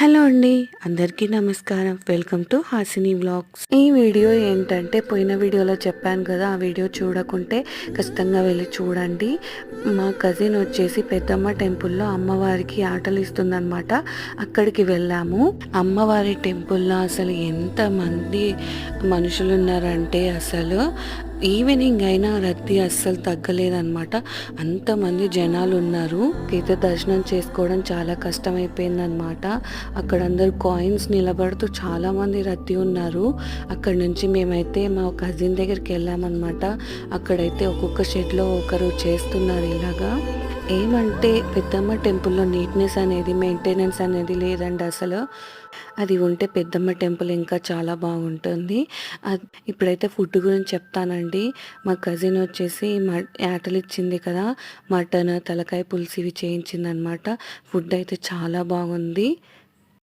Hello అండి, అందరికీ నమస్కారం. Welcome to Hasini vlogs. ఈ వీడియో ఏంటంటే పోయిన వీడియోలో చెప్పాను కదా, ఆ వీడియో చూడకుంటే ఖచ్చితంగా వెళ్ళి చూడండి. మా కజిన్ వచ్చేసి పెద్దమ్మ టెంపుల్లో అమ్మవారికి ఆటలు ఇస్తుందన్నమాట. అక్కడికి వెళ్ళాము. అమ్మవారి టెంపుల్లో అసలు ఎంతమంది మనుషులు ఉన్నారంటే అసలు ఈవినింగ్ అయినా రద్దీ అస్సలు తగ్గలేదన్నమాట. అంతమంది జనాలు ఉన్నారు. అయితే దర్శనం చేసుకోవడం చాలా కష్టమైపోయిందన్నమాట. అక్కడ అందరూ కాయిన్స్ నిలబడుతూ చాలామంది రద్దీ ఉన్నారు. అక్కడ నుంచి మేమైతే మా కజిన్ దగ్గరికి వెళ్ళామన్నమాట. అక్కడైతే ఒక్కొక్క షెడ్లో ఒకరు చేస్తున్నారు ఇలాగా. ఏమంటే పెద్దమ్మ టెంపుల్లో నీట్నెస్ అనేది, మెయింటెనెన్స్ అనేది లేదండి అసలు. అది ఉంటే పెద్దమ్మ టెంపుల్ ఇంకా చాలా బాగుంటుంది. ఇప్పుడైతే ఫుడ్ గురించి చెప్తానండి. మా కజిన్ వచ్చేసి యాటలు ఇచ్చింది కదా, మటన్ తలకాయ పులుసు ఇవి చేయించిందనమాట. ఫుడ్ అయితే చాలా బాగుంది.